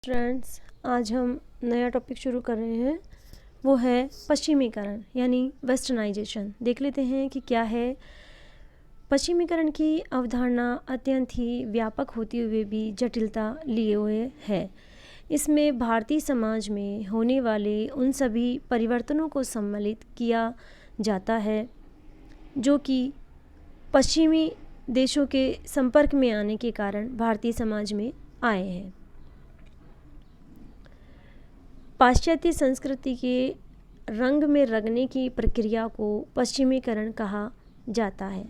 Friends, आज हम नया टॉपिक शुरू कर रहे हैं। वो है पश्चिमीकरण यानी वेस्टर्नाइजेशन। देख लेते हैं कि क्या है। पश्चिमीकरण की अवधारणा अत्यंत ही व्यापक होते हुए भी जटिलता लिए हुए है। इसमें भारतीय समाज में होने वाले उन सभी परिवर्तनों को सम्मिलित किया जाता है जो कि पश्चिमी देशों के संपर्क में आने के कारण भारतीय समाज में आए हैं। पाश्चात्य संस्कृति के रंग में रंगने की प्रक्रिया को पश्चिमीकरण कहा जाता है।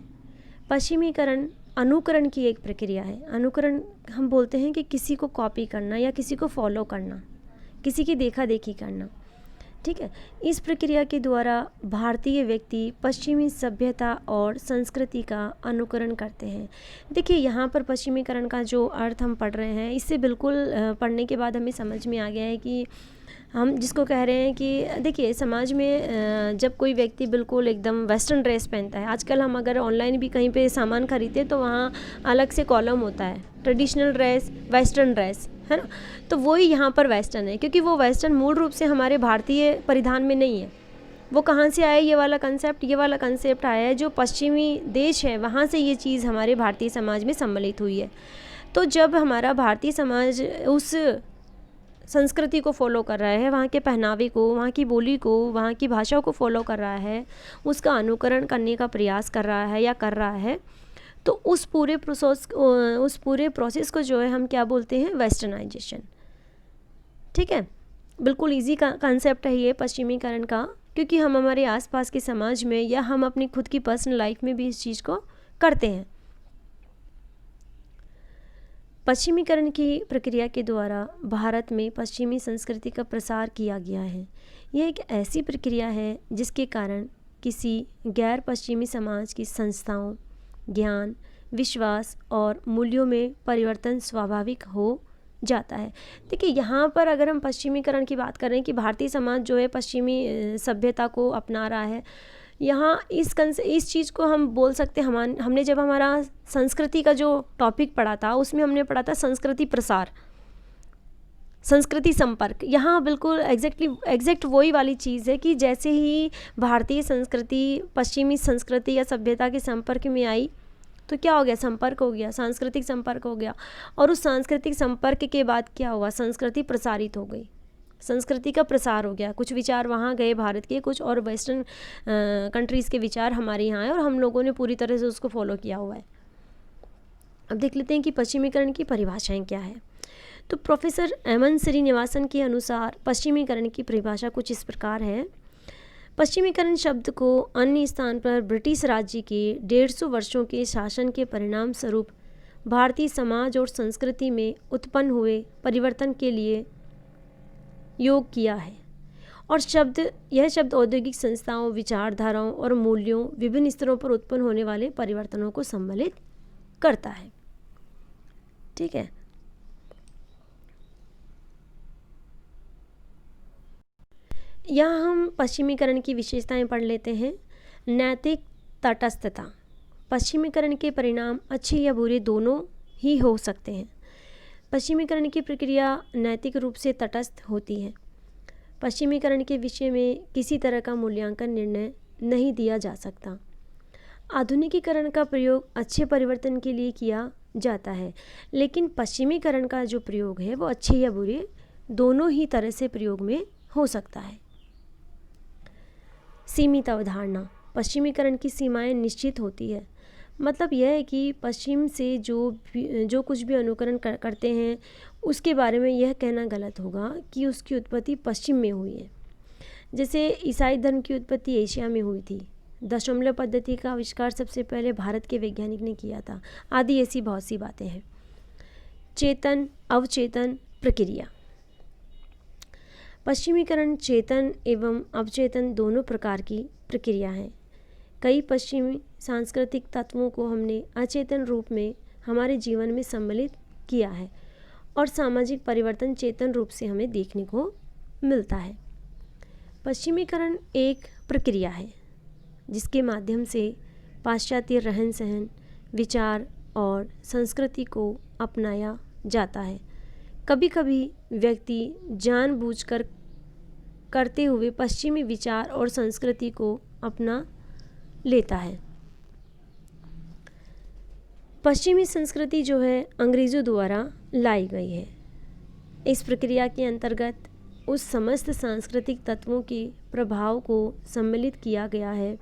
पश्चिमीकरण अनुकरण की एक प्रक्रिया है। अनुकरण हम बोलते हैं कि किसी को कॉपी करना या किसी को फॉलो करना, किसी की देखा देखी करना। ठीक है। इस प्रक्रिया के द्वारा भारतीय व्यक्ति पश्चिमी सभ्यता और संस्कृति का अनुकरण करते हैं। देखिए, यहाँ पर पश्चिमीकरण का जो अर्थ हम पढ़ रहे हैं, इससे बिल्कुल पढ़ने के बाद हमें समझ में आ गया है कि हम जिसको कह रहे हैं कि देखिए, समाज में जब कोई व्यक्ति बिल्कुल एकदम वेस्टर्न ड्रेस पहनता है। आजकल हम अगर ऑनलाइन भी कहीं पे सामान खरीदते तो वहाँ अलग से कॉलम होता है, ट्रेडिशनल ड्रेस, वेस्टर्न ड्रेस, है ना। तो वही यहाँ पर वेस्टर्न है, क्योंकि वो वेस्टर्न मूल रूप से हमारे भारतीय परिधान में नहीं है। वो कहाँ से आया ये वाला कंसेप्ट आया है जो पश्चिमी देश है, वहाँ से ये चीज़ हमारे भारतीय समाज में सम्मिलित हुई है। तो जब हमारा भारतीय समाज उस संस्कृति को फॉलो कर रहा है, वहाँ के पहनावे को, वहाँ की बोली को, वहाँ की भाषा को फॉलो कर रहा है, उसका अनुकरण करने का प्रयास कर रहा है या कर रहा है, तो उस पूरे प्रोसेस को जो है हम क्या बोलते हैं, वेस्टर्नाइजेशन। ठीक है। बिल्कुल इजी कंसेप्ट है ये पश्चिमीकरण का, क्योंकि हम हमारे आसपास के समाज में या हम अपनी खुद की पर्सनल लाइफ में भी इस चीज़ को करते हैं। पश्चिमीकरण की प्रक्रिया के द्वारा भारत में पश्चिमी संस्कृति का प्रसार किया गया है। यह एक ऐसी प्रक्रिया है जिसके कारण किसी गैर पश्चिमी समाज की संस्थाओं, ज्ञान, विश्वास और मूल्यों में परिवर्तन स्वाभाविक हो जाता है। देखिए, यहाँ पर अगर हम पश्चिमीकरण की बात करें कि भारतीय समाज जो है पश्चिमी सभ्यता को अपना रहा है, यहाँ इस चीज़ को हम बोल सकते हैं। हमने जब हमारा संस्कृति का जो टॉपिक पढ़ा था उसमें हमने पढ़ा था संस्कृति प्रसार, संस्कृति संपर्क। यहाँ बिल्कुल एग्जैक्ट वही वाली चीज़ है कि जैसे ही भारतीय संस्कृति पश्चिमी संस्कृति या सभ्यता के संपर्क में आई तो क्या हो गया, संपर्क हो गया, सांस्कृतिक संपर्क हो गया। और उस सांस्कृतिक संपर्क के बाद क्या हुआ, संस्कृति प्रसारित हो गई, संस्कृति का प्रसार हो गया। कुछ विचार वहाँ गए भारत के, कुछ और वेस्टर्न कंट्रीज़ के विचार हमारे यहाँ आए और हम लोगों ने पूरी तरह से उसको फॉलो किया हुआ है। अब देख लेते हैं कि पश्चिमीकरण की परिभाषाएं क्या है। तो प्रोफेसर एमन श्रीनिवासन के अनुसार पश्चिमीकरण की परिभाषा कुछ इस प्रकार है। पश्चिमीकरण शब्द को अन्य स्थान पर ब्रिटिश राज्य के 150 वर्षों के शासन के परिणाम स्वरूप भारतीय समाज और संस्कृति में उत्पन्न हुए परिवर्तन के लिए योग किया है। और यह शब्द औद्योगिक संस्थाओं, विचारधाराओं और मूल्यों, विभिन्न स्तरों पर उत्पन्न होने वाले परिवर्तनों को सम्मिलित करता है। ठीक है। यहाँ हम पश्चिमीकरण की विशेषताएं पढ़ लेते हैं। नैतिक तटस्थता। पश्चिमीकरण के परिणाम अच्छे या बुरे दोनों ही हो सकते हैं। पश्चिमीकरण की प्रक्रिया नैतिक रूप से तटस्थ होती है। पश्चिमीकरण के विषय में किसी तरह का मूल्यांकन निर्णय नहीं दिया जा सकता। आधुनिकीकरण का प्रयोग अच्छे परिवर्तन के लिए किया जाता है, लेकिन पश्चिमीकरण का जो प्रयोग है वो अच्छे या बुरे दोनों ही तरह से प्रयोग में हो सकता है। सीमित अवधारणा। पश्चिमीकरण की सीमाएं निश्चित होती है। मतलब यह है कि पश्चिम से जो कुछ भी अनुकरण करते हैं उसके बारे में यह कहना गलत होगा कि उसकी उत्पत्ति पश्चिम में हुई है। जैसे ईसाई धर्म की उत्पत्ति एशिया में हुई थी। दशमलव पद्धति का आविष्कार सबसे पहले भारत के वैज्ञानिक ने किया था, आदि ऐसी बहुत सी बातें हैं। चेतन अवचेतन प्रक्रिया। पश्चिमीकरण चेतन एवं अवचेतन दोनों प्रकार की प्रक्रिया है। कई पश्चिमी सांस्कृतिक तत्वों को हमने अचेतन रूप में हमारे जीवन में सम्मिलित किया है और सामाजिक परिवर्तन चेतन रूप से हमें देखने को मिलता है। पश्चिमीकरण एक प्रक्रिया है जिसके माध्यम से पाश्चात्य रहन सहन, विचार और संस्कृति को अपनाया जाता है। कभी कभी व्यक्ति जानबूझकर करते हुए पश्चिमी विचार और संस्कृति को अपना लेता है। पश्चिमी संस्कृति जो है अंग्रेज़ों द्वारा लाई गई है। इस प्रक्रिया के अंतर्गत उस समस्त सांस्कृतिक तत्वों के प्रभाव को सम्मिलित किया गया है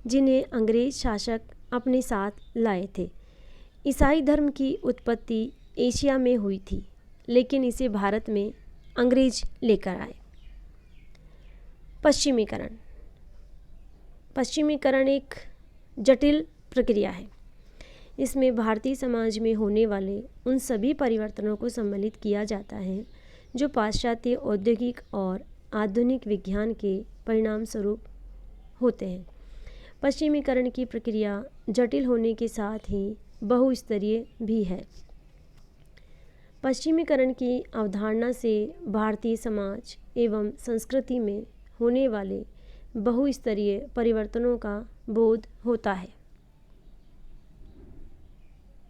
जिन्हें अंग्रेज शासक अपने साथ लाए थे। ईसाई धर्म की उत्पत्ति एशिया में हुई थी, लेकिन इसे भारत में अंग्रेज लेकर आए। पश्चिमीकरण। पश्चिमीकरण एक जटिल प्रक्रिया है। इसमें भारतीय समाज में होने वाले उन सभी परिवर्तनों को सम्मिलित किया जाता है जो पाश्चात्य औद्योगिक और आधुनिक विज्ञान के परिणाम स्वरूप होते हैं। पश्चिमीकरण की प्रक्रिया जटिल होने के साथ ही बहुस्तरीय भी है। पश्चिमीकरण की अवधारणा से भारतीय समाज एवं संस्कृति में होने वाले बहुस्तरीय परिवर्तनों का बोध होता है।